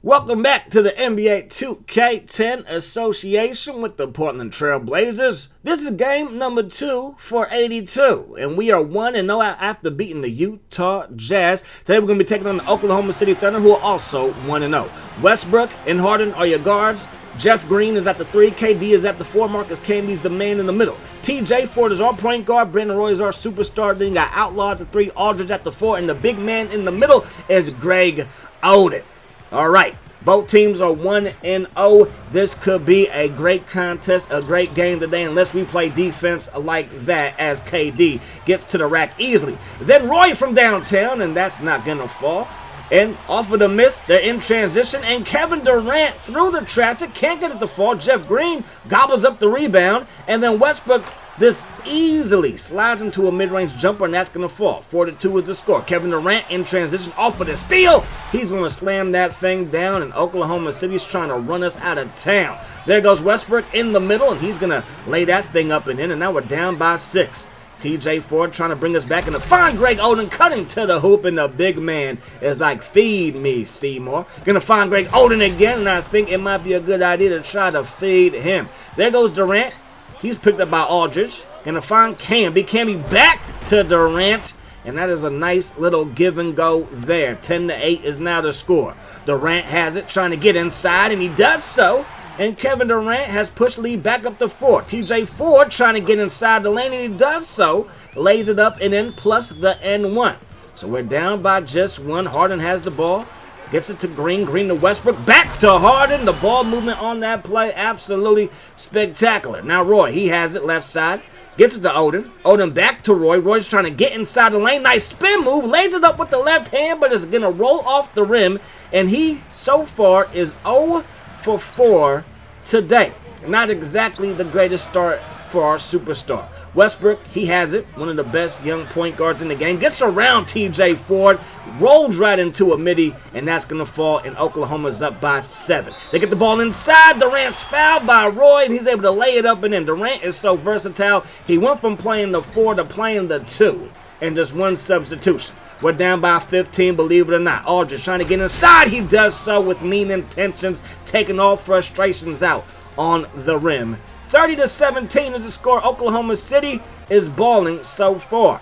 Welcome back to the NBA 2K10 association with the Portland Trail Blazers. This is game number 2 for 82, and we are 1-0 after beating the Utah Jazz. Today we're going to be taking on the Oklahoma City Thunder, who are also 1-0. Westbrook and Harden are your guards. Jeff Green is at the 3, KD is at the 4, Marcus Camby's the man in the middle. TJ Ford is our point guard, Brandon Roy is our superstar, then you got Outlaw at the 3, Aldridge at the 4, and the big man in the middle is Greg Oden. All right, both teams are 1-0. This could be a great contest, a great game today, unless we play defense like that as KD gets to the rack easily. Then Roy from downtown, and that's not going to fall. And off of the miss, they're in transition, and Kevin Durant through the traffic, can't get it to fall. Jeff Green gobbles up the rebound, and then Westbrook this easily slides into a mid-range jumper, and that's going to fall. 4-2 is the score. Kevin Durant in transition off of the steal. He's going to slam that thing down, and Oklahoma City's trying to run us out of town. There goes Westbrook in the middle, and he's going to lay that thing up and in, and now we're down by 6. TJ Ford trying to bring us back in the find Greg Oden cutting to the hoop, and the big man is like, feed me, Seymour. Gonna find Greg Oden again, and I think it might be a good idea to try to feed him. There goes Durant. He's picked up by Aldridge. Gonna find Camby. Camby back to Durant. And that is a nice little give and go there. 10-8 is now the score. Durant has it, trying to get inside, and he does so. And Kevin Durant has pushed lead back up to 4. TJ Ford trying to get inside the lane, and he does so. Lays it up and in, plus the N1. So we're down by just 1. Harden has the ball. Gets it to Green. Green to Westbrook. Back to Harden. The ball movement on that play, absolutely spectacular. Now Roy, he has it left side. Gets it to Oden. Oden back to Roy. Roy's trying to get inside the lane. Nice spin move. Lays it up with the left hand, but it's going to roll off the rim. And he, so far, is 0 for 4 today. Not exactly the greatest start for our superstar. Westbrook, he has it. One of the best young point guards in the game. Gets around TJ Ford. Rolls right into a midi, and that's going to fall, and Oklahoma's up by 7. They get the ball inside. Durant's fouled by Roy, and he's able to lay it up and in. Durant is so versatile. He went from playing the 4 to playing the 2 in just one substitution. We're down by 15, believe it or not. Aldridge trying to get inside. He does so with mean intentions, taking all frustrations out on the rim. 30-17 is the score. Oklahoma City is balling so far.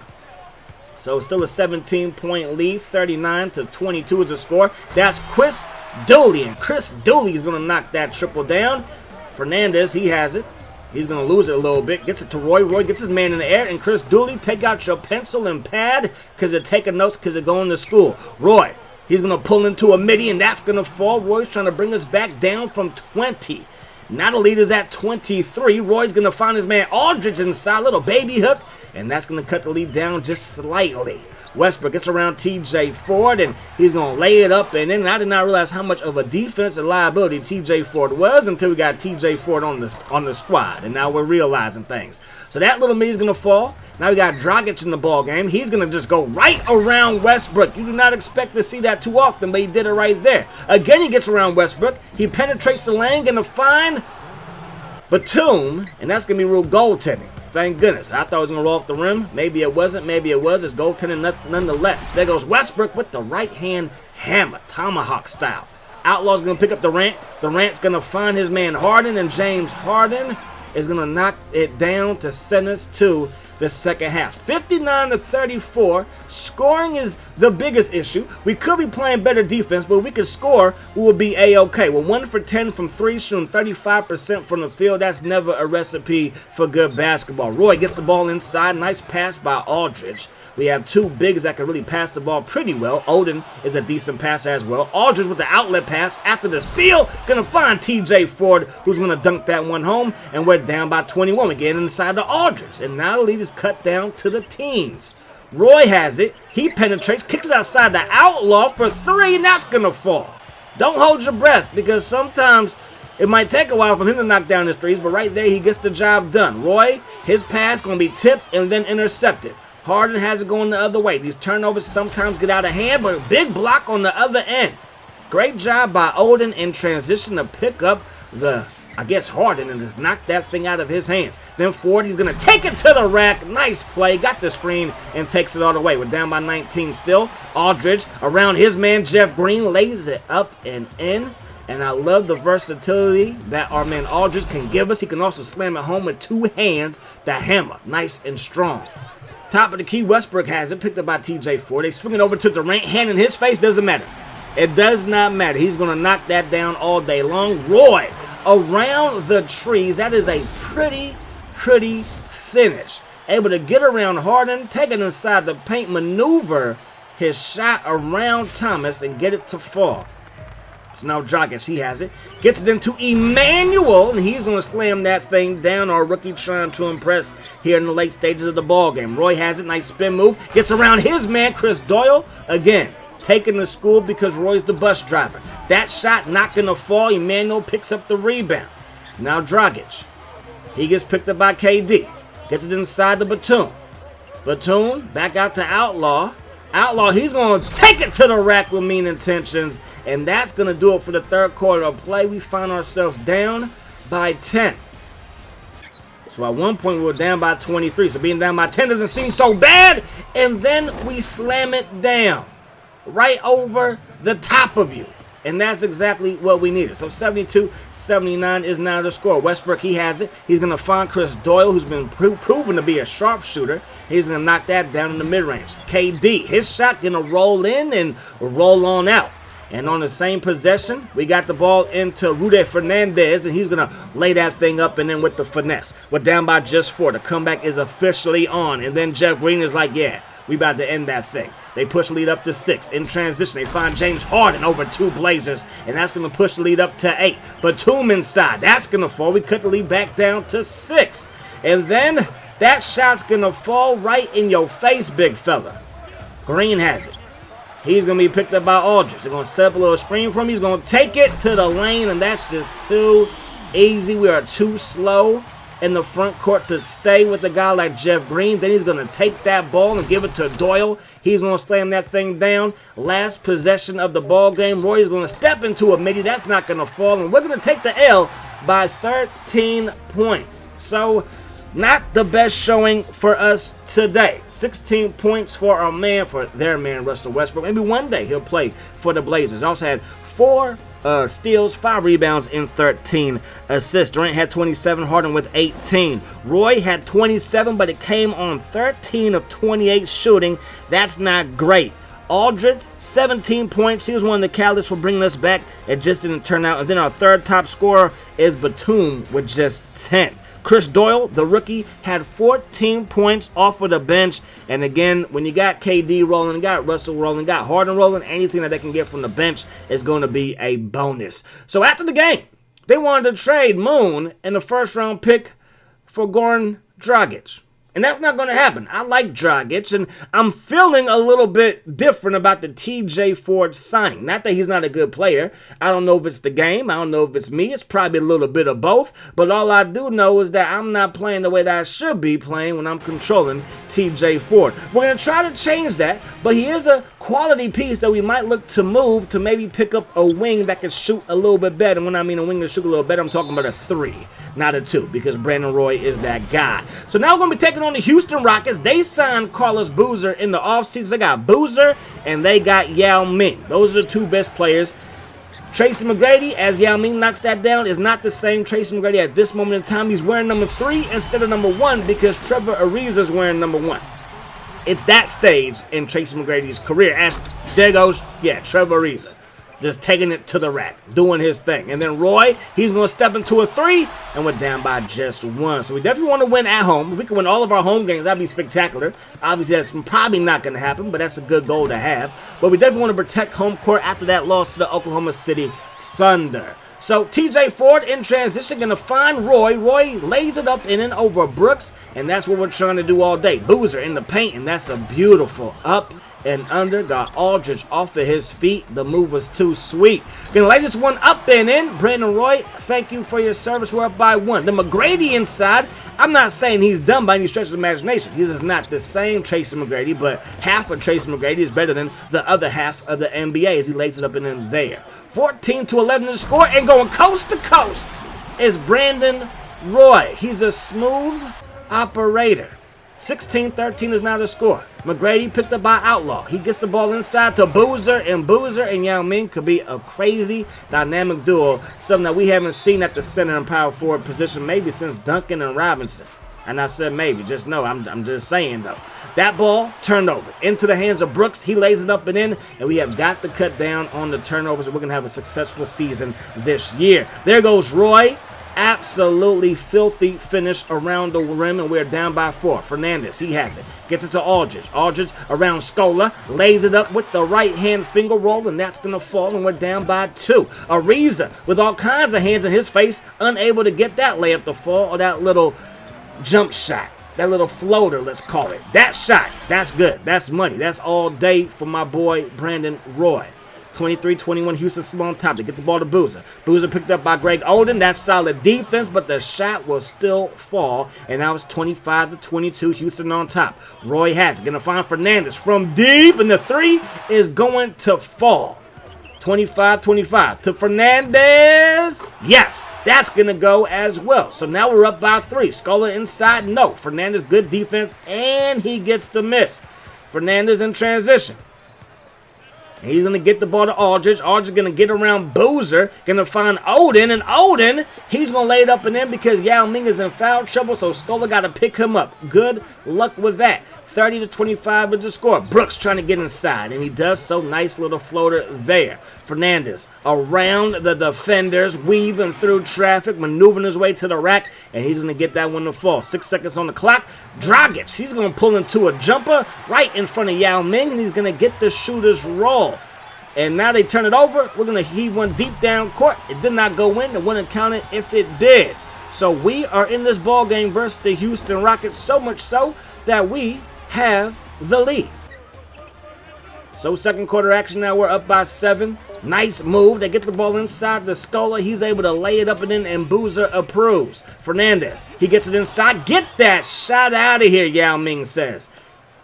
So still a 17-point lead. 39-22 is the score. That's Chris Dooley, and Chris Dooley is going to knock that triple down. Fernandez, he has it. He's going to lose it a little bit. Gets it to Roy. Roy gets his man in the air. And Chris Dooley, take out your pencil and pad because you're taking notes because you're going to school. Roy, he's going to pull into a midi, and that's going to fall. Roy's trying to bring us back down from 20. Now the lead is at 23. Roy's going to find his man Aldridge inside. Little baby hook. And that's going to cut the lead down just slightly. Westbrook gets around TJ Ford, and he's going to lay it up and in. And I did not realize how much of a defensive liability TJ Ford was until we got TJ Ford on the squad. And now we're realizing things. So that little mid is going to fall. Now we got Dragic in the ball game. He's going to just go right around Westbrook. You do not expect to see that too often, but he did it right there. Again, he gets around Westbrook. He penetrates the lane, going to find Batum, and that's going to be real goaltending. Thank goodness. I thought it was going to roll off the rim. Maybe it wasn't. Maybe it was. It's goaltending nonetheless. There goes Westbrook with the right-hand hammer, tomahawk style. Outlaw's going to pick up Durant. Durant's going to find his man Harden, and James Harden is going to knock it down to send us to the second half. 59-34. Scoring is the biggest issue. We could be playing better defense, but if we could score, we would be A-okay. We're 1 for 10 from 3, shooting 35% from the field. That's never a recipe for good basketball. Roy gets the ball inside. Nice pass by Aldridge. We have 2 bigs that can really pass the ball pretty well. Oden is a decent passer as well. Aldridge with the outlet pass after the steal. Gonna find TJ Ford, who's gonna dunk that one home. And we're down by 21. We get inside to Aldridge. And now the lead is cut down to the teens. Roy has it. He penetrates, kicks it outside the Outlaw for 3, and that's gonna fall. Don't hold your breath, because sometimes it might take a while for him to knock down his threes, but right there he gets the job done. Roy, his pass gonna be tipped and then intercepted. Harden has it going the other way. These turnovers sometimes get out of hand, but a big block on the other end. Great job by Oden in transition to pick up the I guess Harden, and just knocked that thing out of his hands. Then Ford, he's going to take it to the rack. Nice play. Got the screen and takes it all the way. We're down by 19 still. Aldridge around his man Jeff Green lays it up and in. And I love the versatility that our man Aldridge can give us. He can also slam it home with two hands. The hammer, nice and strong. Top of the key, Westbrook has it. Picked up by TJ Ford. They swing it over to Durant. Hand in his face. Doesn't matter. It does not matter. He's going to knock that down all day long. Roy around the trees. That is a pretty finish. Able to get around Harden, take it inside the paint, maneuver his shot around Thomas, and get it to fall. So now Dragic, he has it. Gets it into Emmanuel, and he's going to slam that thing down. Our rookie trying to impress here in the late stages of the ball game. Roy has it. Nice spin move. Gets around his man, Chris Doyle. Again, taking the school because Roy's the bus driver. That shot not going to fall. Emmanuel picks up the rebound. Now Dragic. He gets picked up by KD. Gets it inside the Batum. Batum back out to Outlaw. Outlaw, he's going to take it to the rack with mean intentions. And that's going to do it for the third quarter of play. We find ourselves down by 10. So at one point we were down by 23. So being down by 10 doesn't seem so bad. And then we slam it down right over the top of you. And that's exactly what we needed. So 72-79 is now the score. Westbrook, he has it. He's going to find Chris Doyle, who's been proven to be a sharpshooter. He's going to knock that down in the mid-range. KD, his shot going to roll in and roll on out. And on the same possession, we got the ball into Rudy Fernandez, and he's going to lay that thing up and then with the finesse. We're down by just 4. The comeback is officially on. And then Jeff Green is like, yeah, we about to end that thing. They push the lead up to 6. In transition, they find James Harden over 2 Blazers, and that's going to push the lead up to 8. Batum inside. That's going to fall. We cut the lead back down to 6. And then that shot's going to fall right in your face, big fella. Green has it. He's going to be picked up by Aldridge. They're going to set up a little screen for him. He's going to take it to the lane, and that's just too easy. We are too slow in the front court to stay with a guy like Jeff Green. Then he's going to take that ball and give it to Doyle. He's going to slam that thing down. Last possession of the ball game. Roy's going to step into a midi. That's not going to fall. And we're going to take the L by 13 points. So not the best showing for us today. 16 points for our man, for their man, Russell Westbrook. Maybe one day he'll play for the Blazers. Also had 4 steals, 5 rebounds, and 13 assists. Durant had 27, Harden with 18. Roy had 27, but it came on 13 of 28 shooting. That's not great. Aldridge, 17 points. He was one of the catalysts for bringing us back. It just didn't turn out. And then our third top scorer is Batum with just 10. Chris Doyle, the rookie, had 14 points off of the bench. And again, when you got KD rolling, got Russell rolling, got Harden rolling, anything that they can get from the bench is going to be a bonus. So after the game, they wanted to trade Moon and the first-round pick for Goran Dragic. And that's not going to happen. I like Dragic, and I'm feeling a little bit different about the TJ Ford signing. Not that he's not a good player. I don't know if it's the game. I don't know if it's me. It's probably a little bit of both. But all I do know is that I'm not playing the way that I should be playing when I'm controlling TJ Ford. We're going to try to change that, but he is a quality piece that we might look to move to maybe pick up a wing that can shoot a little bit better. And when I mean a wing that shoot a little better, I'm talking about a 3, not a 2, because Brandon Roy is that guy. So now we're going to be taking on the Houston Rockets. They signed Carlos Boozer in the offseason. They got Boozer and they got Yao Ming. Those are the 2 best players. Tracy McGrady, as Yao Ming knocks that down, is not the same Tracy McGrady at this moment in time. He's wearing number 3 instead of number 1 because Trevor Ariza is wearing number 1. It's that stage in Tracy McGrady's career. And there goes, Trevor Ariza. Just taking it to the rack, doing his thing. And then Roy, he's going to step into a 3, and we're down by just 1. So we definitely want to win at home. If we can win all of our home games, that'd be spectacular. Obviously, that's probably not going to happen, but that's a good goal to have. But we definitely want to protect home court after that loss to the Oklahoma City Thunder. So TJ Ford in transition, going to find Roy. Roy lays it up in and over Brooks, and that's what we're trying to do all day. Boozer in the paint, and that's a beautiful up and under. Got Aldridge off of his feet. The move was too sweet. Gonna lay this one up and in. Brandon Roy, thank you for your service. We're up by 1. The McGrady inside. I'm not saying he's done by any stretch of the imagination. He is not the same Tracy McGrady, but half of Tracy McGrady is better than the other half of the NBA as he lays it up and in there. 14-11 to score and going coast to coast. is Brandon Roy. He's a smooth operator. 16-13 is now the score. McGrady picked up by Outlaw. He gets the ball inside to Boozer and Yao Ming could be a crazy dynamic duo, something that we haven't seen at the center and power forward position maybe since Duncan and Robinson. And I said maybe, just no, I'm just saying though. That ball turned over into the hands of Brooks. He lays it up and in, and we have got to cut down on the turnovers. We're going to have a successful season this year. There goes Roy. Absolutely filthy finish around the rim, and we're down by 4. Fernandez, he has it. Gets it to Aldridge. Aldridge around Scola. Lays it up with the right-hand finger roll, and that's going to fall, and we're down by 2. Ariza, with all kinds of hands in his face, unable to get that layup to fall, or that little jump shot. That little floater, let's call it. That shot, that's good. That's money. That's all day for my boy Brandon Roy. 23-21, Houston still on top. They get the ball to Boozer. Boozer picked up by Greg Oden. That's solid defense, but the shot will still fall. And now it's 25-22, Houston on top. Roy has it. Going to find Fernandez from deep, and the 3 is going to fall. 25-25 to Fernandez. Yes, that's going to go as well. So now we're up by 3. Scola inside. No. Fernandez, good defense, and he gets the miss. Fernandez in transition. He's going to get the ball to Aldridge. Aldridge going to get around Boozer. Going to find Oden. And Oden, he's going to lay it up and in because Yao Ming is in foul trouble. So Scola got to pick him up. Good luck with that. 30-25 is the score. Brooks trying to get inside, and he does so. Nice little floater there. Fernandez around the defenders, weaving through traffic, maneuvering his way to the rack, and he's going to get that one to fall. 6 seconds on the clock. Dragic, he's going to pull into a jumper right in front of Yao Ming, and he's going to get the shooter's roll. And now they turn it over. We're going to heave one deep down court. It did not go in. It wouldn't count it if it did. So we are in this ball game versus the Houston Rockets, so much so that we have the lead. So second quarter action now, we're up by 7. Nice move. They get the ball inside the Scola. He's able to lay it up and in, and Boozer approves. Fernandez, he gets it inside. Get that shot out of here, Yao Ming says.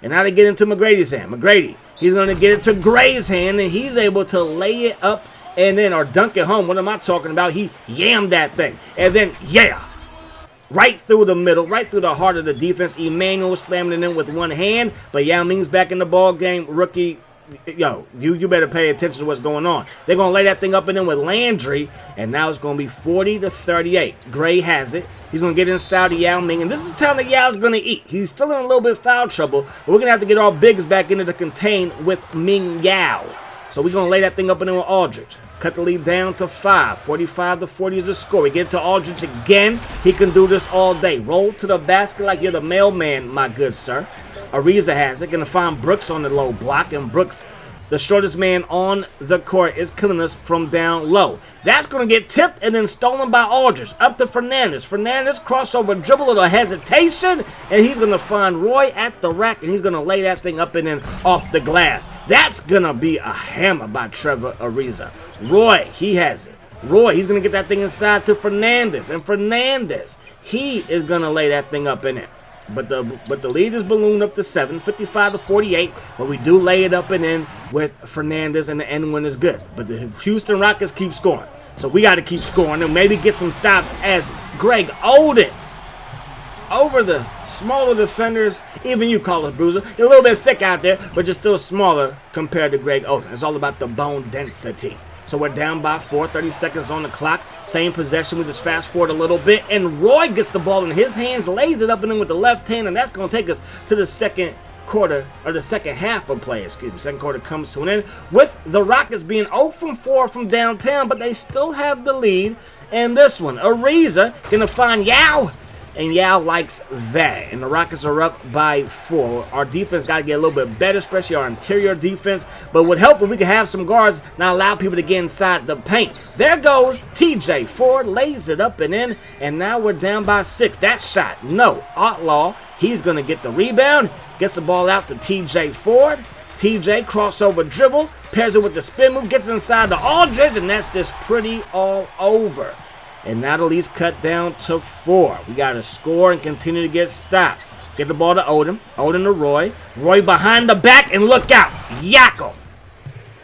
And now they get into McGrady's hand. McGrady, he's going to get it to Gray's hand, and he's able to lay it up and then, or dunk it home. What am I talking about? He yammed that thing. And then, yeah. Right through the middle, right through the heart of the defense. Emmanuel slamming it in with one hand, but Yao Ming's back in the ball game. Rookie, you better pay attention to what's going on. They're going to lay that thing up and in with Landry, and now it's going to be 40-38. Gray has it. He's going to get inside of Yao Ming, and this is the time that Yao's going to eat. He's still in a little bit of foul trouble, but we're going to have to get our bigs back into the contain with Ming Yao. So we're going to lay that thing up and in with Aldridge. Cut the lead down to 5. 45-40 is the score. We get to Aldridge again. He can do this all day. Roll to the basket like you're the mailman, my good sir. Ariza has it. Going to find Brooks on the low block. And Brooks, the shortest man on the court, is killing us from down low. That's going to get tipped and then stolen by Aldridge. Up to Fernandez. Fernandez, crossover dribble, little hesitation. And he's going to find Roy at the rack. And he's going to lay that thing up and then off the glass. That's going to be a hammer by Trevor Ariza. Roy, he has it. Roy, he's going to get that thing inside to Fernandez. And Fernandez, he is going to lay that thing up in it. But the lead is ballooned up to 7, 55-48. But we do lay it up and in with Fernandez, and the end one is good. But the Houston Rockets keep scoring. So we got to keep scoring and maybe get some stops as Greg Oden over the smaller defenders. Even you call us Bruiser. You're a little bit thick out there, but you're still smaller compared to Greg Oden. It's all about the bone density. So we're down by 4, 30 seconds on the clock. Same possession, we just fast forward a little bit. And Roy gets the ball in his hands, lays it up and in with the left hand, and that's going to take us to the second quarter, or the second half of play, excuse me. Second quarter comes to an end with the Rockets being 0 from 4 from downtown, but they still have the lead. And this one, Ariza going to find Yao. And Yao likes that. And the Rockets are up by 4. Our defense got to get a little bit better, especially our interior defense. But it would help if we could have some guards, not allow people to get inside the paint. There goes TJ Ford, lays it up and in. And now we're down by 6. That shot, no. Outlaw, he's going to get the rebound. Gets the ball out to TJ Ford. TJ, crossover dribble, pairs it with the spin move, gets inside the Aldridge, and that's just pretty all over. And now the lead's cut down to 4. We got to score and continue to get stops. Get the ball to Odom. Odom to Roy. Roy behind the back, and look out. Yakko.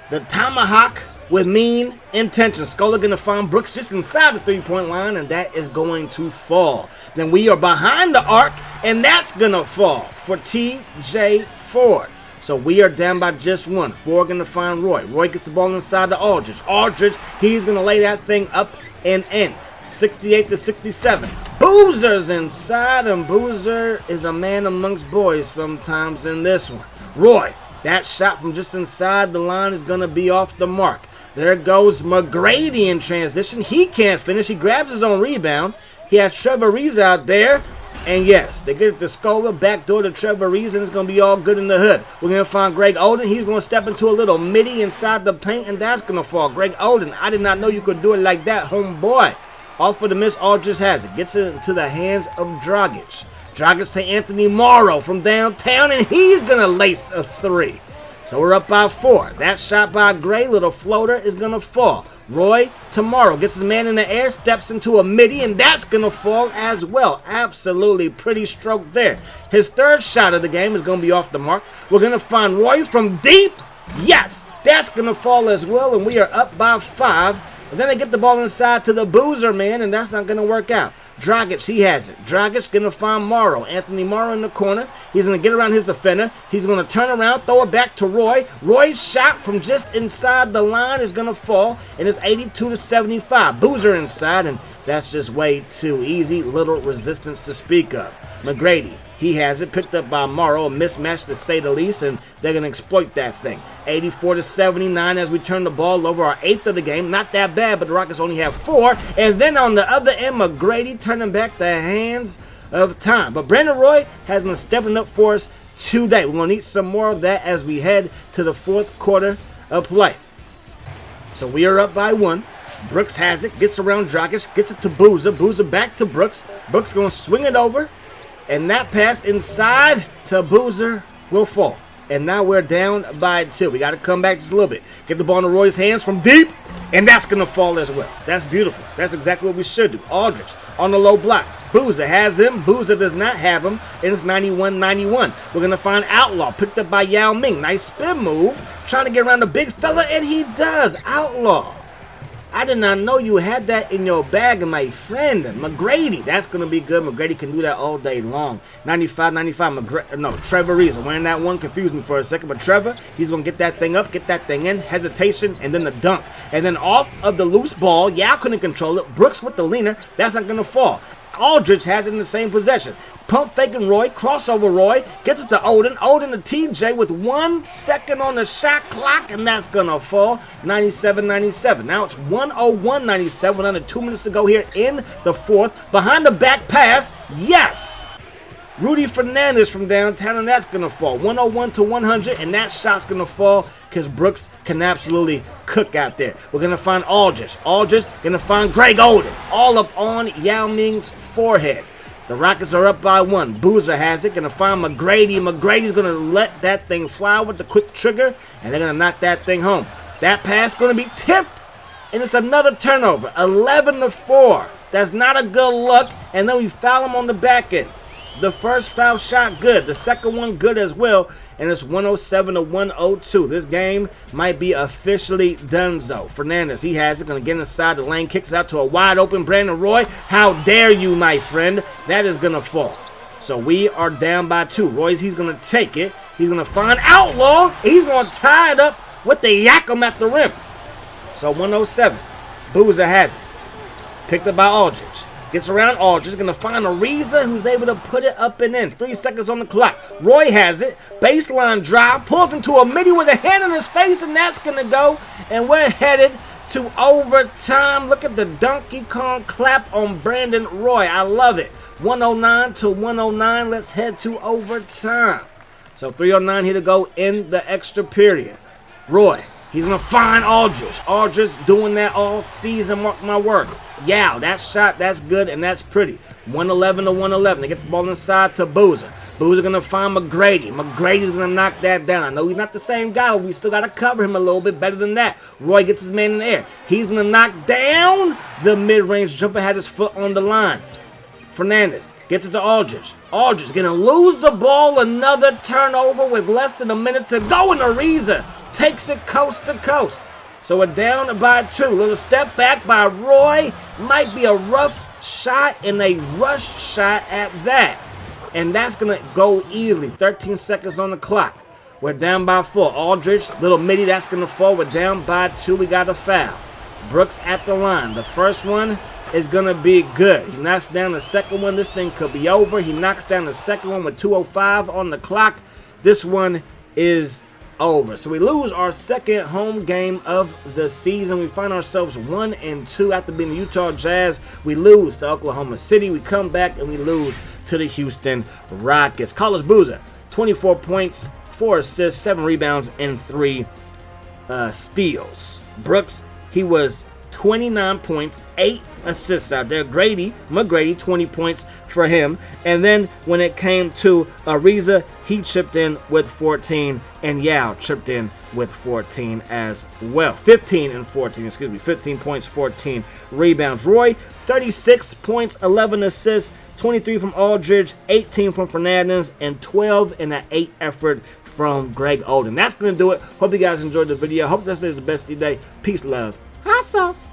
The tomahawk with mean intention. Scola going to find Brooks just inside the three-point line, and that is going to fall. Then we are behind the arc, and that's going to fall for T.J. Ford. So we are down by just one. Ford going to find Roy. Roy gets the ball inside to Aldridge. Aldridge, he's going to lay that thing up and in. 68-67. Boozer's inside, and Boozer is a man amongst boys sometimes in this one. Roy, that shot from just inside the line is going to be off the mark. There goes McGrady in transition. He can't finish. He grabs his own rebound. He has Trevor Reeves out there. And yes, they get it to Scola, backdoor to Trevor Reeves, and it's going to be all good in the hood. We're going to find Greg Oden. He's going to step into a little midi inside the paint, and that's going to fall. Greg Oden, I did not know you could do it like that, homeboy. Off for the miss, Aldridge has it. Gets it into the hands of Dragic. Dragic to Anthony Morrow from downtown, and he's going to lace a three. So we're up by 4. That shot by Gray, little floater, is going to fall. Roy tomorrow gets his man in the air, steps into a midi, and that's going to fall as well. Absolutely pretty stroke there. His third shot of the game is going to be off the mark. We're going to find Roy from deep. Yes, that's going to fall as well, and we are up by 5. But then they get the ball inside to the Boozer man, and that's not going to work out. Dragic, he has it. Dragic going to find Morrow. Anthony Morrow in the corner. He's going to get around his defender. He's going to turn around, throw it back to Roy. Roy's shot from just inside the line is going to fall, and it's 82-75. Boozer inside, and that's just way too easy. Little resistance to speak of. McGrady, he has it, picked up by Morrow, a mismatch to say the least, and they're going to exploit that thing. 84-79 as we turn the ball over, our 8th of the game. Not that bad, but the Rockets only have 4. And then on the other end, McGrady turning back the hands of time. But Brandon Roy has been stepping up for us today. We're going to need some more of that as we head to the 4th quarter of play. So we are up by 1. Brooks has it, gets around Dragic, gets it to Boozer. Boozer back to Brooks. Brooks going to swing it over. And that pass inside to Boozer will fall. And now we're down by 2. We got to come back just a little bit. Get the ball into Roy's hands from deep. And that's going to fall as well. That's beautiful. That's exactly what we should do. Aldridge on the low block. Boozer has him. Boozer does not have him. And it's 91-91. We're going to find Outlaw. Picked up by Yao Ming. Nice spin move. Trying to get around the big fella. And he does. Outlaw. I did not know you had that in your bag, my friend. McGrady, that's going to be good. McGrady can do that all day long. 95-95, Trevor Reeves. I'm wearing that one. Confused me for a second. But Trevor, he's going to get that thing up, get that thing in. Hesitation, and then the dunk. And then off of the loose ball, Yao couldn't control it. Brooks with the leaner. That's not going to fall. Aldridge has it in the same possession. Pump faking Roy, crossover Roy, gets it to Oden. Oden to TJ with 1 second on the shot clock, and that's going to fall. 97-97. Now it's 101-97. Under 2 minutes to go here in the 4th. Behind the back pass, yes! Rudy Fernandez from downtown, and that's going to fall. 101-100, and that shot's going to fall because Brooks can absolutely cook out there. We're going to find Aldridge. Aldridge going to find Greg Oden. All up on Yao Ming's forehead. The Rockets are up by 1. Boozer has it. Going to find McGrady. McGrady's going to let that thing fly with the quick trigger, and they're going to knock that thing home. That pass going to be tipped, and it's another turnover. 11-4. That's not a good look, and then we foul him on the back end. The first foul shot good. The second one good as well. And it's 107-102. This game might be officially donezo. Fernandez, he has it. Going to get inside the lane. Kicks out to a wide open Brandon Roy. How dare you, my friend. That is going to fall. So we are down by 2. Roy's, he's going to take it. He's going to find Outlaw. He's going to tie it up with the Yakum at the rim. So 107. Boozer has it. Picked up by Aldridge. Gets around Aldridge, going to find Ariza, who's able to put it up and in. 3 seconds on the clock. Roy has it. Baseline drive. Pulls into a midi with a hand on his face, and that's going to go. And we're headed to overtime. Look at the Donkey Kong clap on Brandon Roy. I love it. 109-109. Let's head to overtime. So 3:09 here to go in the extra period. Roy. He's going to find Aldridge. Aldridge doing that all season, mark my words. Yao, that shot, that's good, and that's pretty. 111-111. They get the ball inside to Boozer. Boozer going to find McGrady. McGrady's going to knock that down. I know he's not the same guy, but we still got to cover him a little bit better than that. Roy gets his man in the air. He's going to knock down the mid-range jumper, had his foot on the line. Fernandez gets it to Aldridge. Aldridge going to lose the ball. Another turnover with less than a minute to go, and Ariza takes it coast to coast. So we're down by 2. Little step back by Roy. Might be a rough shot and a rush shot at that. And that's going to go easily. 13 seconds on the clock. We're down by 4. Aldridge, little midi, that's going to fall. We're down by 2. We got a foul. Brooks at the line. The first one is going to be good. He knocks down the second one. This thing could be over. He knocks down the second one with 2:05 on the clock. This one is over. So we lose our second home game of the season. We find ourselves 1-2 after being the Utah Jazz. We lose to Oklahoma City. We come back and we lose to the Houston Rockets. Carlos Boozer, 24 points, 4 assists, 7 rebounds, and 3 steals. Brooks, he was 29 points, 8 assists out there. McGrady, 20 points for him. And then when it came to Ariza, he chipped in with 14, and Yao chipped in with 14 as well. 15 and 14, 15 points, 14 rebounds. Roy, 36 points, 11 assists, 23 from Aldridge, 18 from Fernandez, and 12 in an 8 effort from Greg Oden. That's going to do it. Hope you guys enjoyed the video. Hope this is the best of your day. Peace, love. Hot sauce.